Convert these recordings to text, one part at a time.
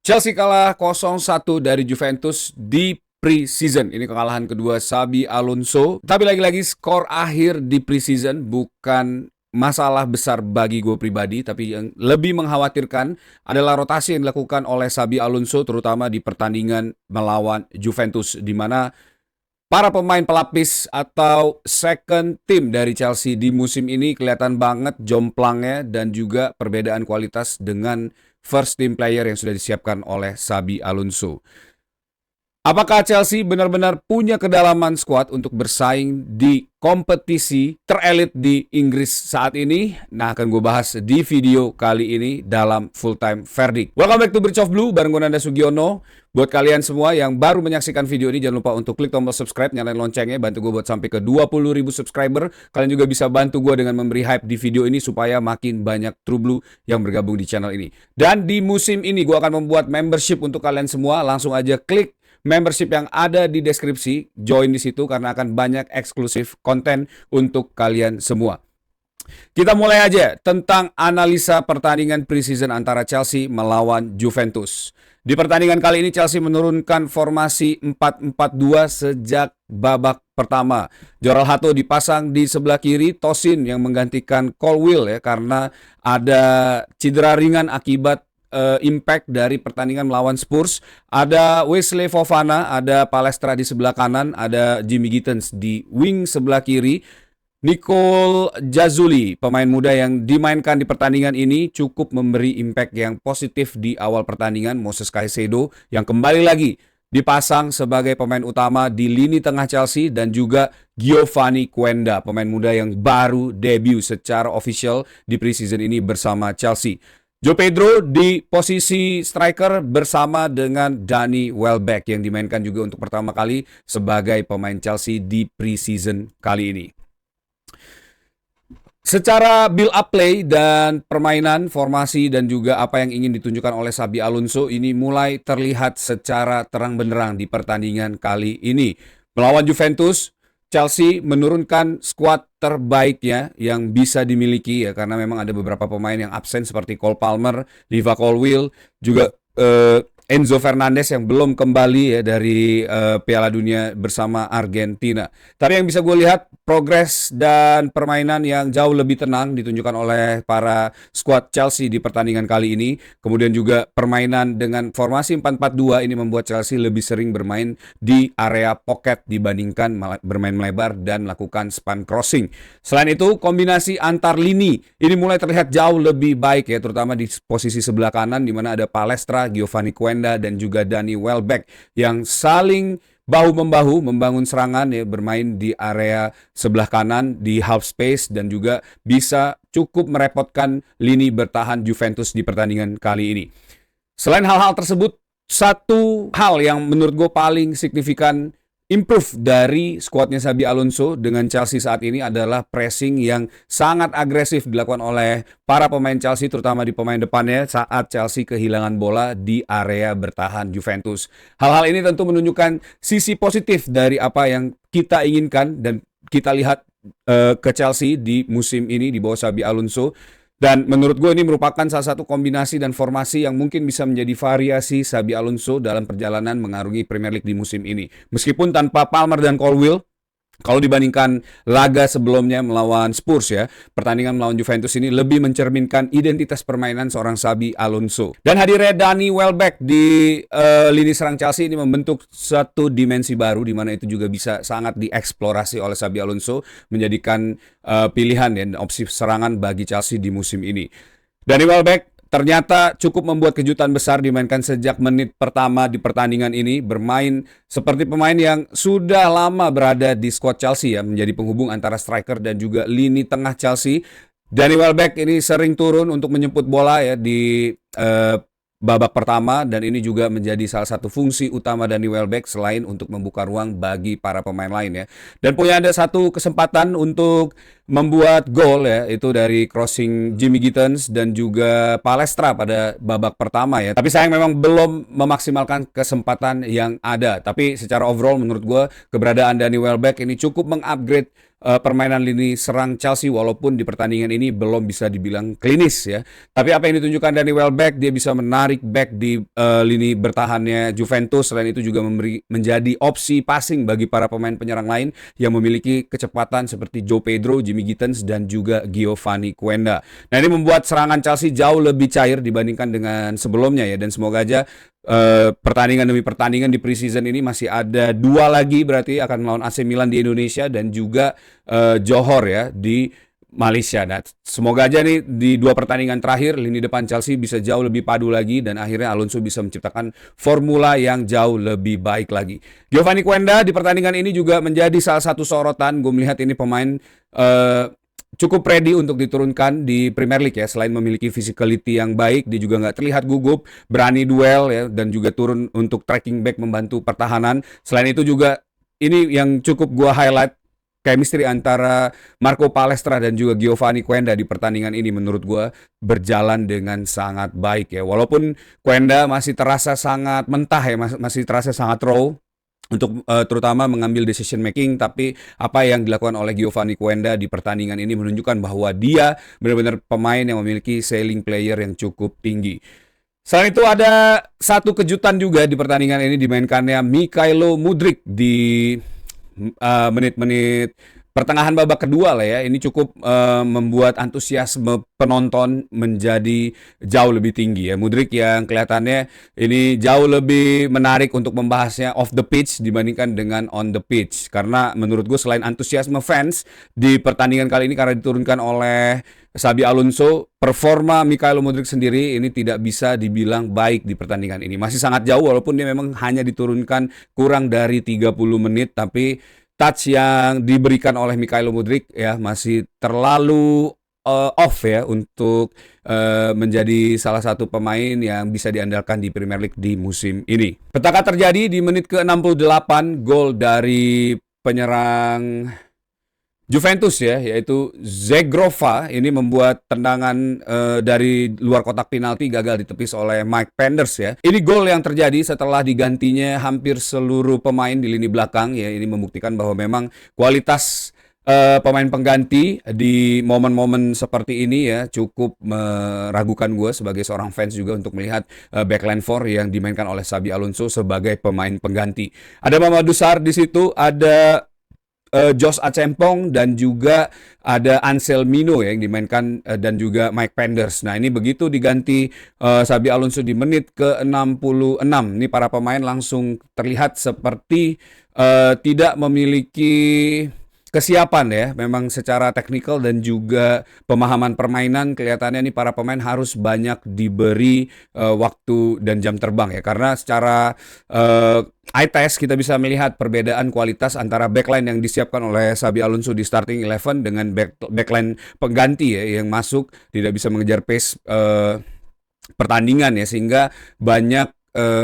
Chelsea kalah 0-1 dari Juventus di pre-season. Ini kekalahan kedua Xabi Alonso. Tapi lagi-lagi skor akhir di pre-season bukan masalah besar bagi gue pribadi, tapi yang lebih mengkhawatirkan adalah rotasi yang dilakukan oleh Xabi Alonso terutama di pertandingan melawan Juventus, di mana para pemain pelapis atau second team dari Chelsea di musim ini kelihatan banget jomplangnya dan juga perbedaan kualitas dengan first team player yang sudah disiapkan oleh Xabi Alonso. Apakah Chelsea benar-benar punya kedalaman skuad untuk bersaing di kompetisi terelit di Inggris saat ini? Nah, akan gue bahas di video kali ini dalam Full Time Verdict. Welcome back to Bridge of Blue, bareng gue Nanda Sugiono. Buat kalian semua yang baru menyaksikan video ini, jangan lupa untuk klik tombol subscribe, nyalain loncengnya, bantu gue buat sampai ke 20.000 subscriber. Kalian juga bisa bantu gue dengan memberi hype di video ini supaya makin banyak True Blue yang bergabung di channel ini. Dan di musim ini gue akan membuat membership untuk kalian semua. Langsung aja klik membership yang ada di deskripsi, join di situ karena akan banyak eksklusif konten untuk kalian semua. Kita mulai aja tentang analisa pertandingan preseason antara Chelsea melawan Juventus. Di pertandingan kali ini Chelsea menurunkan formasi 4-4-2 sejak babak pertama. Jorel Hato dipasang di sebelah kiri, Tosin yang menggantikan Colwill ya karena ada cedera ringan akibat impact dari pertandingan melawan Spurs. Ada Wesley Fofana, ada Palestra di sebelah kanan, ada Jimmy Gittens di wing sebelah kiri. Nicole Jazuli, pemain muda yang dimainkan di pertandingan ini cukup memberi impact yang positif di awal pertandingan. Moses Caicedo yang kembali lagi dipasang sebagai pemain utama di lini tengah Chelsea dan juga Giovanni Quenda, pemain muda yang baru debut secara official di preseason ini bersama Chelsea. Joe Pedro di posisi striker bersama dengan Danny Welbeck yang dimainkan juga untuk pertama kali sebagai pemain Chelsea di preseason kali ini. Secara build up play dan permainan, formasi dan juga apa yang ingin ditunjukkan oleh Xabi Alonso ini mulai terlihat secara terang benderang di pertandingan kali ini. Melawan Juventus, Chelsea menurunkan skuad terbaiknya yang bisa dimiliki ya karena memang ada beberapa pemain yang absen seperti Cole Palmer, Liva Colwill, juga Enzo Fernandez yang belum kembali ya dari Piala Dunia bersama Argentina. Tapi yang bisa gue lihat progres dan permainan yang jauh lebih tenang ditunjukkan oleh para skuad Chelsea di pertandingan kali ini. Kemudian juga permainan dengan formasi 4-4-2 ini membuat Chelsea lebih sering bermain di area pocket dibandingkan bermain melebar dan melakukan span crossing. Selain itu, kombinasi antar lini ini mulai terlihat jauh lebih baik ya, terutama di posisi sebelah kanan di mana ada Palestra, Giovanni Quenda dan juga Danny Welbeck yang saling bahu-membahu membangun serangan ya, bermain di area sebelah kanan di half space dan juga bisa cukup merepotkan lini bertahan Juventus di pertandingan kali ini. Selain hal-hal tersebut, satu hal yang menurut gue paling signifikan improve dari skuadnya Xabi Alonso dengan Chelsea saat ini adalah pressing yang sangat agresif dilakukan oleh para pemain Chelsea, terutama di pemain depannya saat Chelsea kehilangan bola di area bertahan Juventus. Hal-hal ini tentu menunjukkan sisi positif dari apa yang kita inginkan dan kita lihat ke Chelsea di musim ini di bawah Xabi Alonso. Dan menurut gue ini merupakan salah satu kombinasi dan formasi yang mungkin bisa menjadi variasi Xabi Alonso dalam perjalanan mengarungi Premier League di musim ini. Meskipun tanpa Palmer dan Colwill, kalau dibandingkan laga sebelumnya melawan Spurs ya, pertandingan melawan Juventus ini lebih mencerminkan identitas permainan seorang Xabi Alonso. Dan hadirnya Danny Welbeck di lini serang Chelsea ini membentuk satu dimensi baru di mana itu juga bisa sangat dieksplorasi oleh Xabi Alonso menjadikan pilihan dan opsi serangan bagi Chelsea di musim ini. Danny Welbeck ternyata cukup membuat kejutan besar dimainkan sejak menit pertama di pertandingan ini, bermain seperti pemain yang sudah lama berada di skuad Chelsea ya, menjadi penghubung antara striker dan juga lini tengah Chelsea. Danny Welbeck ini sering turun untuk menjemput bola ya di babak pertama dan ini juga menjadi salah satu fungsi utama Danny Welbeck selain untuk membuka ruang bagi para pemain lain ya. Dan punya ada satu kesempatan untuk membuat gol ya, itu dari crossing Jimmy Gittens dan juga Palestra pada babak pertama ya. Tapi sayang memang belum memaksimalkan kesempatan yang ada. Tapi secara overall menurut gue keberadaan Danny Welbeck ini cukup mengupgrade permainan lini serang Chelsea walaupun di pertandingan ini belum bisa dibilang klinis ya. Tapi apa yang ditunjukkan Danny Welbeck, dia bisa menarik back di lini bertahannya Juventus. Selain itu juga menjadi opsi passing bagi para pemain penyerang lain yang memiliki kecepatan seperti Joe Pedro, Jimmy Gittens dan juga Giovanni Quenda. Nah, ini membuat serangan Chelsea jauh lebih cair dibandingkan dengan sebelumnya ya, dan semoga aja pertandingan demi pertandingan di preseason ini masih ada 2 lagi berarti akan melawan AC Milan di Indonesia dan juga Johor ya di Malaysia. Nah, semoga aja nih di 2 pertandingan terakhir lini depan Chelsea bisa jauh lebih padu lagi dan akhirnya Alonso bisa menciptakan formula yang jauh lebih baik lagi. Giovanni Quenda di pertandingan ini juga menjadi salah satu sorotan. Gue melihat ini pemain cukup ready untuk diturunkan di Premier League ya. Selain memiliki physicality yang baik, dia juga nggak terlihat gugup, berani duel ya, dan juga turun untuk tracking back membantu pertahanan. Selain itu juga ini yang cukup gua highlight, chemistry antara Marco Palestra dan juga Giovanni Quenda di pertandingan ini menurut gua berjalan dengan sangat baik ya. Walaupun Quenda masih terasa sangat mentah ya, masih terasa sangat raw untuk terutama mengambil decision making, tapi apa yang dilakukan oleh Giovanni Quenda di pertandingan ini menunjukkan bahwa dia benar-benar pemain yang memiliki ceiling player yang cukup tinggi. Selain itu ada satu kejutan juga di pertandingan ini, dimainkannya Mykhailo Mudryk di menit-menit pertengahan babak kedua lah ya. Ini cukup membuat antusiasme penonton menjadi jauh lebih tinggi ya. Mudryk yang kelihatannya ini jauh lebih menarik untuk membahasnya off the pitch dibandingkan dengan on the pitch. Karena menurut gue selain antusiasme fans di pertandingan kali ini karena diturunkan oleh Xabi Alonso, performa Mykhailo Mudryk sendiri ini tidak bisa dibilang baik di pertandingan ini. Masih sangat jauh walaupun dia memang hanya diturunkan kurang dari 30 menit, tapi touch yang diberikan oleh Mykhailo Mudryk ya masih terlalu off ya untuk menjadi salah satu pemain yang bisa diandalkan di Premier League di musim ini. Petaka terjadi di menit ke-68, gol dari penyerang Juventus ya, yaitu Zegrova. Ini membuat tendangan dari luar kotak penalti gagal ditepis oleh Mike Penders ya. Ini gol yang terjadi setelah digantinya hampir seluruh pemain di lini belakang ya. Ini membuktikan bahwa memang kualitas pemain pengganti di momen-momen seperti ini ya cukup meragukan gue sebagai seorang fans juga untuk melihat backline 4 yang dimainkan oleh Xabi Alonso sebagai pemain pengganti. Ada Mamadou Sarr di situ, ada Josh Achempong dan juga ada Anselmino ya yang dimainkan dan juga Mike Penders. Nah, ini begitu diganti Xabi Alonso di menit ke-66. Ini para pemain langsung terlihat seperti tidak memiliki kesiapan ya, memang secara teknikal dan juga pemahaman permainan kelihatannya nih para pemain harus banyak diberi waktu dan jam terbang ya, karena secara eye test kita bisa melihat perbedaan kualitas antara backline yang disiapkan oleh Xabi Alonso di starting 11 dengan backline pengganti ya yang masuk tidak bisa mengejar pace pertandingan ya, sehingga banyak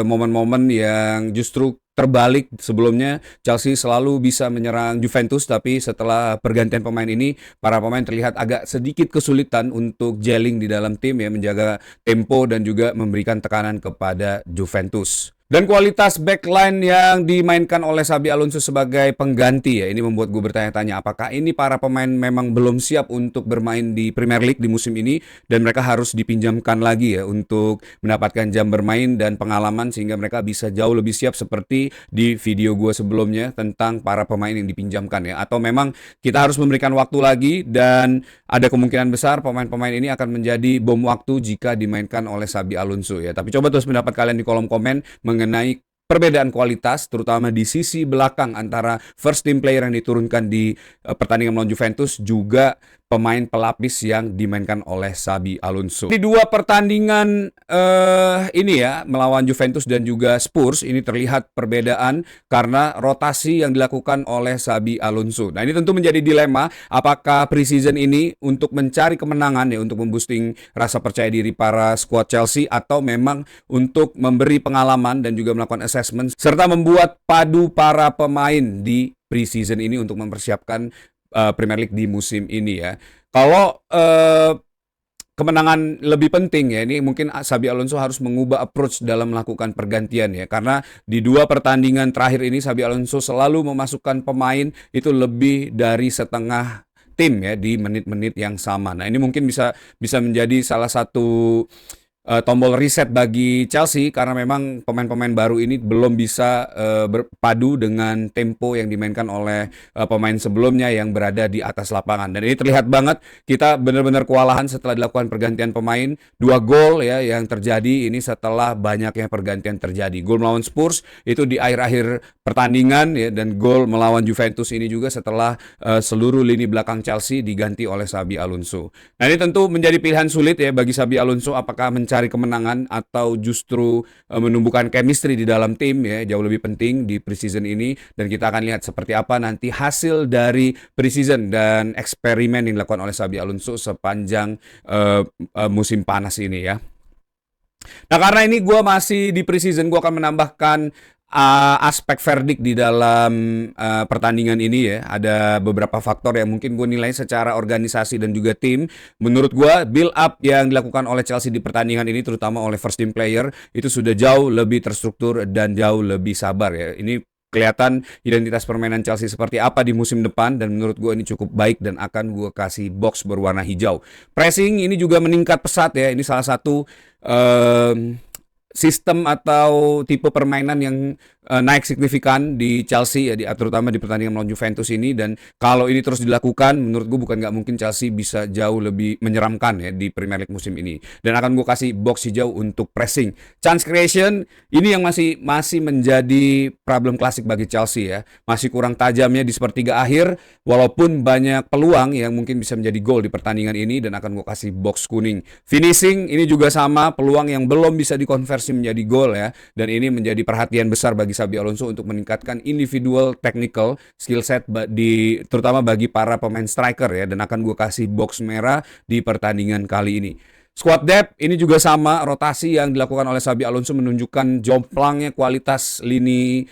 momen-momen yang justru terbalik. Sebelumnya Chelsea selalu bisa menyerang Juventus, tapi setelah pergantian pemain ini para pemain terlihat agak sedikit kesulitan untuk gelling di dalam tim ya, menjaga tempo dan juga memberikan tekanan kepada Juventus. Dan kualitas backline yang dimainkan oleh Xabi Alonso sebagai pengganti ya, ini membuat gue bertanya-tanya apakah ini para pemain memang belum siap untuk bermain di Premier League di musim ini dan mereka harus dipinjamkan lagi ya untuk mendapatkan jam bermain dan pengalaman sehingga mereka bisa jauh lebih siap seperti di video gue sebelumnya tentang para pemain yang dipinjamkan ya, atau memang kita harus memberikan waktu lagi dan ada kemungkinan besar pemain-pemain ini akan menjadi bom waktu jika dimainkan oleh Xabi Alonso ya. Tapi coba terus pendapat kalian di kolom komen mengenai perbedaan kualitas terutama di sisi belakang antara first team player yang diturunkan di pertandingan melawan Juventus juga pemain pelapis yang dimainkan oleh Xabi Alonso. Di 2 pertandingan ini ya melawan Juventus dan juga Spurs ini terlihat perbedaan karena rotasi yang dilakukan oleh Xabi Alonso. Nah, ini tentu menjadi dilema apakah preseason ini untuk mencari kemenangan ya, untuk memboosting rasa percaya diri para squad Chelsea, atau memang untuk memberi pengalaman dan juga melakukan assessment serta membuat padu para pemain di preseason ini untuk mempersiapkan Premier League di musim ini ya. Kalau kemenangan lebih penting ya. Ini mungkin Xabi Alonso harus mengubah approach dalam melakukan pergantian ya. Karena di 2 pertandingan terakhir ini Xabi Alonso selalu memasukkan pemain itu lebih dari setengah tim ya di menit-menit yang sama. Nah, ini mungkin bisa bisa menjadi salah satu tombol reset bagi Chelsea karena memang pemain-pemain baru ini belum bisa berpadu dengan tempo yang dimainkan oleh pemain sebelumnya yang berada di atas lapangan. Dan ini terlihat banget kita benar-benar kewalahan setelah dilakukan pergantian pemain. 2 gol ya yang terjadi ini setelah banyaknya pergantian terjadi. Gol melawan Spurs itu di akhir-akhir pertandingan ya, dan gol melawan Juventus ini juga setelah seluruh lini belakang Chelsea diganti oleh Xabi Alonso. Nah, ini tentu menjadi pilihan sulit ya bagi Xabi Alonso, apakah mencari kemenangan atau justru menumbuhkan chemistry di dalam tim ya, jauh lebih penting di preseason ini. Dan kita akan lihat seperti apa nanti hasil dari preseason dan eksperimen yang dilakukan oleh Xabi Alonso sepanjang musim panas ini ya. Nah, karena ini gue masih di preseason, gue akan menambahkan aspek verdict di dalam pertandingan ini ya. Ada beberapa faktor yang mungkin gue nilai secara organisasi dan juga tim. Menurut gue build up yang dilakukan oleh Chelsea di pertandingan ini, terutama oleh first team player, itu sudah jauh lebih terstruktur dan jauh lebih sabar ya. Ini kelihatan identitas permainan Chelsea seperti apa di musim depan, dan menurut gue ini cukup baik dan akan gue kasih box berwarna hijau. Pressing ini juga meningkat pesat ya. Ini salah satu sistem atau tipe permainan yang naik signifikan di Chelsea ya, terutama di pertandingan melawan Juventus ini. Dan kalau ini terus dilakukan, menurut gue bukan nggak mungkin Chelsea bisa jauh lebih menyeramkan ya di Premier League musim ini. Dan akan gue kasih box hijau untuk pressing. Chance creation ini yang masih menjadi problem klasik bagi Chelsea ya. Masih kurang tajamnya di sepertiga akhir, walaupun banyak peluang yang mungkin bisa menjadi gol di pertandingan ini, dan akan gue kasih box kuning. Finishing ini juga sama, peluang yang belum bisa dikonversi menjadi gol ya. Dan ini menjadi perhatian besar bagi Xabi Alonso untuk meningkatkan individual technical skill set terutama bagi para pemain striker ya. Dan akan gue kasih box merah di pertandingan kali ini. Squad depth ini juga sama, rotasi yang dilakukan oleh Xabi Alonso menunjukkan jomplangnya kualitas lini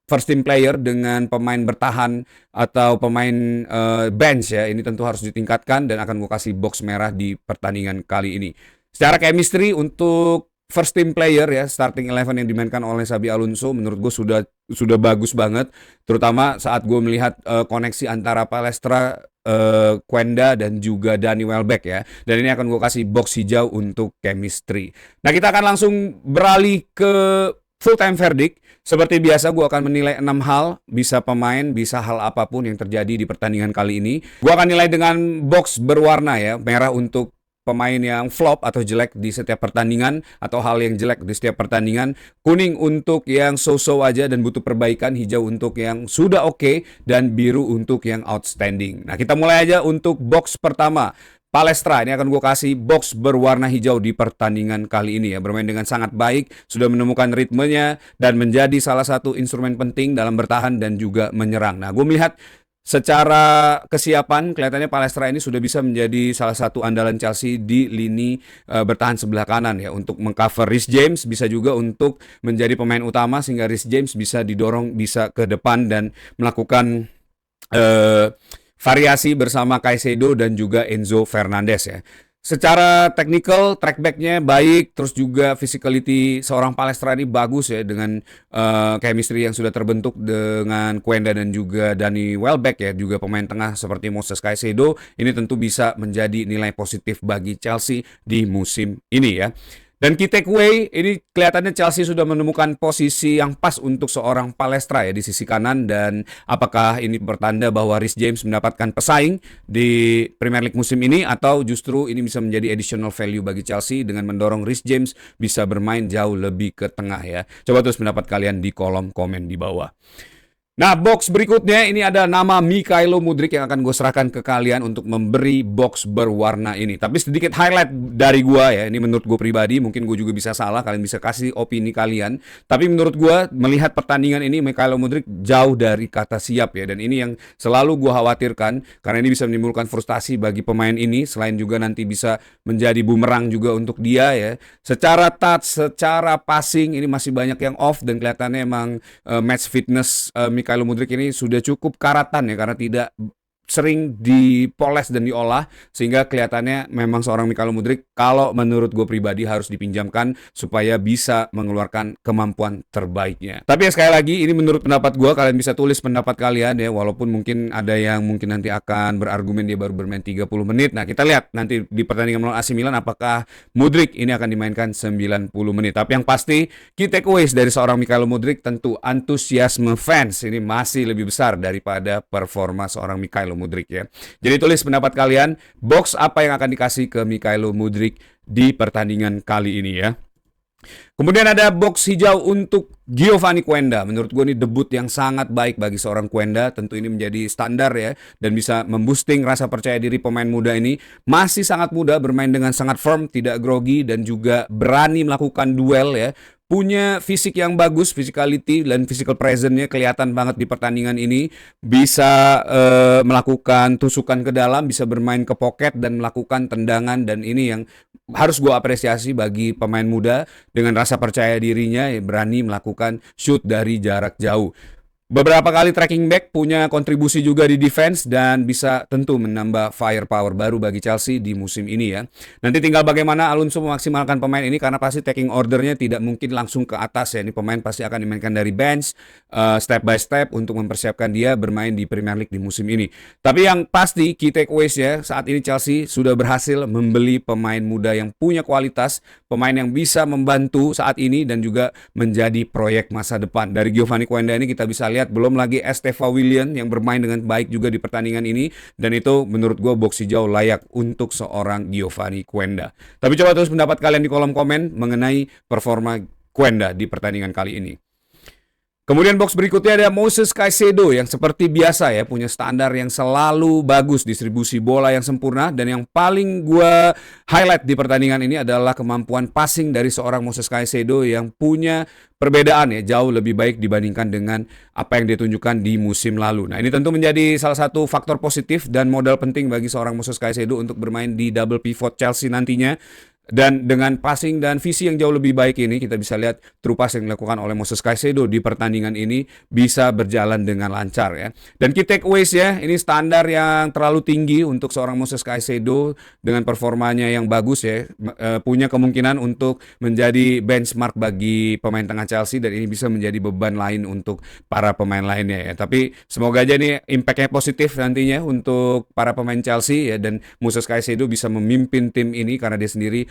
first team player dengan pemain bertahan atau pemain bench ya. Ini tentu harus ditingkatkan dan akan gue kasih box merah di pertandingan kali ini. Secara chemistry untuk first team player ya, starting 11 yang dimainkan oleh Xabi Alonso menurut gue sudah bagus banget, terutama saat gue melihat koneksi antara Palestra, Quenda dan juga Danny Welbeck ya. Dan ini akan gue kasih box hijau untuk chemistry. Nah, kita akan langsung beralih ke full time verdict. Seperti biasa gue akan menilai 6 hal, bisa pemain, bisa hal apapun yang terjadi di pertandingan kali ini. Gue akan nilai dengan box berwarna ya, merah untuk pemain yang flop atau jelek di setiap pertandingan atau hal yang jelek di setiap pertandingan, kuning untuk yang so-so aja dan butuh perbaikan, hijau untuk yang sudah oke, dan biru untuk yang outstanding. Nah, kita mulai aja untuk box pertama. Palestra ini akan gue kasih box berwarna hijau di pertandingan kali ini ya. Bermain dengan sangat baik, sudah menemukan ritmenya dan menjadi salah satu instrumen penting dalam bertahan dan juga menyerang. Nah, gue melihat secara kesiapan kelihatannya Palestra ini sudah bisa menjadi salah satu andalan Chelsea di lini bertahan sebelah kanan ya, untuk mengcover Reece James, bisa juga untuk menjadi pemain utama sehingga Reece James bisa didorong bisa ke depan dan melakukan variasi bersama Caicedo dan juga Enzo Fernandez ya. Secara technical, trackbacknya baik, terus juga physicality seorang Palestra ini bagus ya, dengan chemistry yang sudah terbentuk dengan Quenda dan juga Danny Welbeck ya, juga pemain tengah seperti Moses Caicedo. Ini tentu bisa menjadi nilai positif bagi Chelsea di musim ini ya. Dan key takeaway, ini kelihatannya Chelsea sudah menemukan posisi yang pas untuk seorang Palestra ya di sisi kanan. Dan apakah ini bertanda bahwa Reece James mendapatkan pesaing di Premier League musim ini, atau justru ini bisa menjadi additional value bagi Chelsea dengan mendorong Reece James bisa bermain jauh lebih ke tengah ya. Coba terus pendapat kalian di kolom komen di bawah. Nah, box berikutnya ini ada nama Mykhailo Mudryk yang akan gue serahkan ke kalian untuk memberi box berwarna ini. Tapi sedikit highlight dari gue ya, ini menurut gue pribadi, mungkin gue juga bisa salah, kalian bisa kasih opini kalian. Tapi menurut gue, melihat pertandingan ini, Mykhailo Mudryk jauh dari kata siap ya. Dan ini yang selalu gue khawatirkan, karena ini bisa menimbulkan frustasi bagi pemain ini, selain juga nanti bisa menjadi bumerang juga untuk dia ya. Secara touch, secara passing, ini masih banyak yang off, dan kelihatannya emang match fitness Mykhailo Mudryk ini sudah cukup karatan ya, karena sering dipoles dan diolah sehingga kelihatannya memang seorang Mikhailo Mudryk kalau menurut gue pribadi harus dipinjamkan supaya bisa mengeluarkan kemampuan terbaiknya. Tapi ya sekali lagi ini menurut pendapat gue, kalian bisa tulis pendapat kalian ya, walaupun mungkin ada yang mungkin nanti akan berargumen dia baru bermain 30 menit. Nah, kita lihat nanti di pertandingan melawan AC Milan apakah Mudryk ini akan dimainkan 90 menit. Tapi yang pasti key takeaways dari seorang Mikhailo Mudryk tentu antusiasme fans ini masih lebih besar daripada performa seorang Mikhailo Mudryk ya. Jadi tulis pendapat kalian, box apa yang akan dikasih ke Mikhailo Mudryk di pertandingan kali ini ya. Kemudian ada box hijau untuk Giovanni Quenda. Menurut gue ini debut yang sangat baik bagi seorang Quenda. Tentu ini menjadi standar ya, dan bisa memboosting rasa percaya diri pemain muda ini. Masih sangat muda, bermain dengan sangat firm, tidak grogi, dan juga berani melakukan duel ya. Punya fisik yang bagus, physicality dan physical presence-nya kelihatan banget di pertandingan ini. Bisa melakukan tusukan ke dalam, bisa bermain ke pocket dan melakukan tendangan, dan ini yang harus gue apresiasi bagi pemain muda dengan rasa percaya dirinya, berani melakukan shoot dari jarak jauh. Beberapa kali tracking back, punya kontribusi juga di defense, dan bisa tentu menambah firepower baru bagi Chelsea di musim ini ya. Nanti tinggal bagaimana Alonso memaksimalkan pemain ini, karena pasti taking ordernya tidak mungkin langsung ke atas ya. Ini pemain pasti akan dimainkan dari bench, step by step untuk mempersiapkan dia bermain di Premier League di musim ini. Tapi yang pasti key takeaways ya, saat ini Chelsea sudah berhasil membeli pemain muda yang punya kualitas, pemain yang bisa membantu saat ini dan juga menjadi proyek masa depan. Dari Giovanni Quenda ini kita bisa lihat, belum lagi Esteva Willian yang bermain dengan baik juga di pertandingan ini, dan itu menurut gue box hijau layak untuk seorang Giovanni Quenda. Tapi coba terus pendapat kalian di kolom komen mengenai performa Quenda di pertandingan kali ini. Kemudian box berikutnya ada Moises Caicedo yang seperti biasa ya, punya standar yang selalu bagus, distribusi bola yang sempurna, dan yang paling gue highlight di pertandingan ini adalah kemampuan passing dari seorang Moises Caicedo yang punya perbedaan ya, jauh lebih baik dibandingkan dengan apa yang ditunjukkan di musim lalu. Nah, ini tentu menjadi salah satu faktor positif dan modal penting bagi seorang Moises Caicedo untuk bermain di double pivot Chelsea nantinya. Dan dengan passing dan visi yang jauh lebih baik ini, kita bisa lihat true pass yang dilakukan oleh Moises Caicedo di pertandingan ini bisa berjalan dengan lancar ya. Dan key takeaways ya, ini standar yang terlalu tinggi untuk seorang Moises Caicedo dengan performanya yang bagus ya. Punya kemungkinan untuk menjadi benchmark bagi pemain tengah Chelsea, dan ini bisa menjadi beban lain untuk para pemain lainnya ya. Tapi semoga aja nih impact-nya positif nantinya untuk para pemain Chelsea ya, dan Moises Caicedo bisa memimpin tim ini karena dia sendiri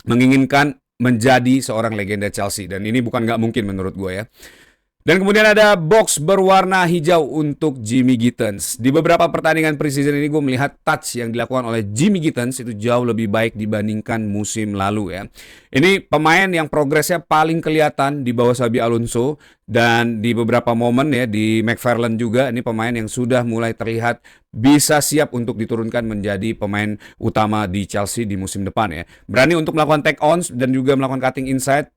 menginginkan menjadi seorang legenda Chelsea, dan ini bukan nggak mungkin menurut gue ya. Dan kemudian ada box berwarna hijau untuk Jimmy Gittens. Di beberapa pertandingan preseason ini gue melihat touch yang dilakukan oleh Jimmy Gittens itu jauh lebih baik dibandingkan musim lalu ya. Ini pemain yang progresnya paling kelihatan di bawah Xabi Alonso, dan di beberapa momen ya di McFarland juga, ini pemain yang sudah mulai terlihat bisa siap untuk diturunkan menjadi pemain utama di Chelsea di musim depan ya. Berani untuk melakukan take ons dan juga melakukan cutting inside.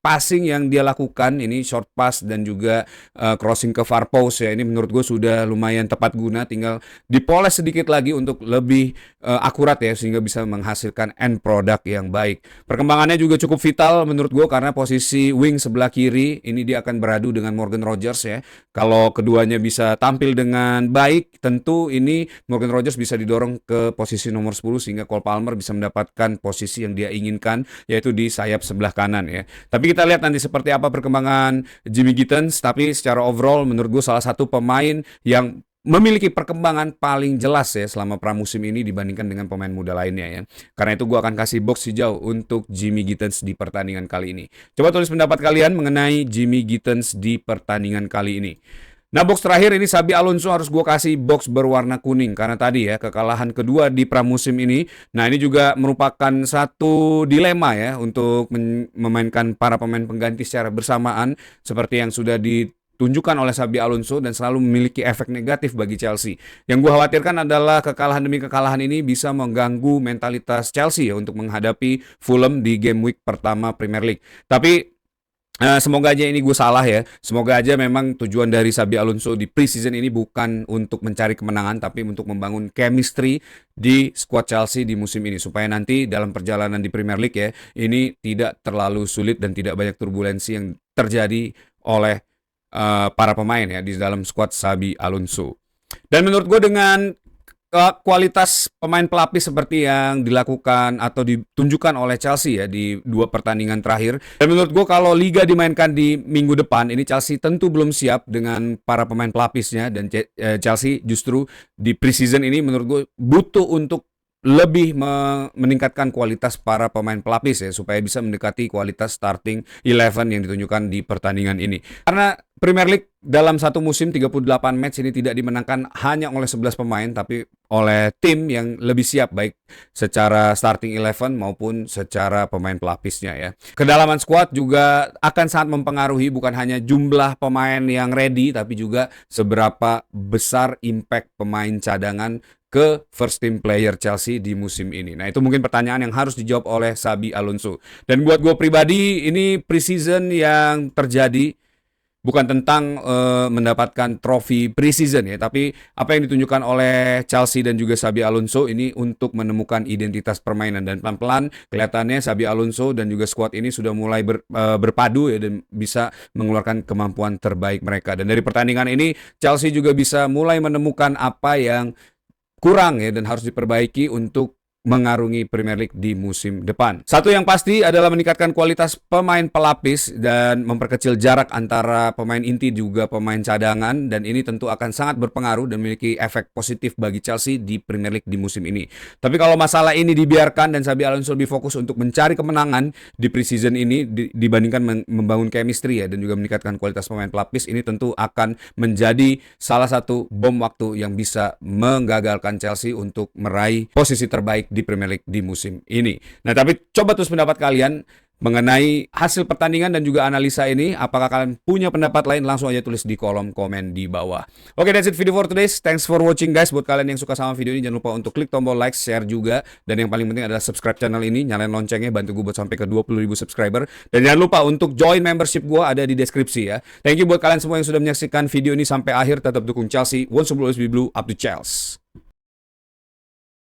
Passing yang dia lakukan ini short pass dan juga crossing ke far post ya, ini menurut gue sudah lumayan tepat guna, tinggal dipoles sedikit lagi untuk lebih akurat ya, sehingga bisa menghasilkan end product yang baik. Perkembangannya juga cukup vital menurut gue, karena posisi wing sebelah kiri ini dia akan beradu dengan Morgan Rogers ya. Kalau keduanya bisa tampil dengan baik, tentu ini Morgan Rogers bisa didorong ke posisi nomor 10 sehingga Cole Palmer bisa mendapatkan posisi yang dia inginkan, yaitu di sayap sebelah kanan ya. Tapi kita lihat nanti seperti apa perkembangan Jimmy Gittens, tapi secara overall menurut gue salah satu pemain yang memiliki perkembangan paling jelas ya selama pramusim ini dibandingkan dengan pemain muda lainnya ya. Karena itu gue akan kasih box hijau untuk Jimmy Gittens di pertandingan kali ini. Coba tulis pendapat kalian mengenai Jimmy Gittens di pertandingan kali ini. Nah, box terakhir ini Xabi Alonso harus gue kasih box berwarna kuning, karena tadi ya kekalahan kedua di pramusim ini. Nah, ini juga merupakan satu dilema ya untuk memainkan para pemain pengganti secara bersamaan seperti yang sudah ditunjukkan oleh Xabi Alonso, dan selalu memiliki efek negatif bagi Chelsea. Yang gue khawatirkan adalah kekalahan demi kekalahan ini bisa mengganggu mentalitas Chelsea ya untuk menghadapi Fulham di game week pertama Premier League. Tapi semoga aja ini gue salah ya. Semoga aja memang tujuan dari Xabi Alonso di preseason ini bukan untuk mencari kemenangan, tapi untuk membangun chemistry di squad Chelsea di musim ini, supaya nanti dalam perjalanan di Premier League ya, ini tidak terlalu sulit dan tidak banyak turbulensi yang terjadi oleh para pemain ya di dalam squad Xabi Alonso. Dan menurut gue dengan kualitas pemain pelapis seperti yang dilakukan atau ditunjukkan oleh Chelsea ya di 2 pertandingan terakhir. Dan menurut gue kalau Liga dimainkan di minggu depan, ini Chelsea tentu belum siap dengan para pemain pelapisnya. Dan Chelsea justru di preseason ini menurut gue butuh untuk lebih meningkatkan kualitas para pemain pelapis ya, supaya bisa mendekati kualitas starting 11 yang ditunjukkan di pertandingan ini. Karena Premier League dalam satu musim 38 match ini tidak dimenangkan hanya oleh 11 pemain, tapi oleh tim yang lebih siap baik secara starting 11 maupun secara pemain pelapisnya ya. Kedalaman squad juga akan sangat mempengaruhi bukan hanya jumlah pemain yang ready, tapi juga seberapa besar impact pemain cadangan ke first team player Chelsea di musim ini. Nah, itu mungkin pertanyaan yang harus dijawab oleh Xabi Alonso. Dan buat gue pribadi, ini preseason yang terjadi bukan tentang mendapatkan trofi preseason ya, tapi apa yang ditunjukkan oleh Chelsea dan juga Xabi Alonso ini untuk menemukan identitas permainan. Dan pelan-pelan kelihatannya Xabi Alonso dan juga squad ini sudah mulai berpadu ya, dan bisa mengeluarkan kemampuan terbaik mereka. Dan dari pertandingan ini Chelsea juga bisa mulai menemukan apa yang kurang ya dan harus diperbaiki untuk mengarungi Premier League di musim depan. Satu yang pasti adalah meningkatkan kualitas pemain pelapis dan memperkecil jarak antara pemain inti juga pemain cadangan, dan ini tentu akan sangat berpengaruh dan memiliki efek positif bagi Chelsea di Premier League di musim ini. Tapi kalau masalah ini dibiarkan dan Xabi Alonso lebih fokus untuk mencari kemenangan di preseason ini dibandingkan membangun chemistry ya dan juga meningkatkan kualitas pemain pelapis, ini tentu akan menjadi salah satu bom waktu yang bisa menggagalkan Chelsea untuk meraih posisi terbaik di Premier League di musim ini. Nah, tapi coba terus pendapat kalian mengenai hasil pertandingan dan juga analisa ini. Apakah kalian punya pendapat lain? Langsung aja tulis di kolom komen di bawah. Oke, that's it video for today. Thanks for watching guys. Buat kalian yang suka sama video ini, jangan lupa untuk klik tombol like, share juga. Dan yang paling penting adalah subscribe channel ini, nyalain loncengnya, bantu gue buat sampai ke 20.000 subscriber. Dan jangan lupa untuk join membership gue, ada di deskripsi ya. Thank you buat kalian semua yang sudah menyaksikan video ini sampai akhir. Tetap dukung Chelsea. Once and always be blue, up to Chelsea.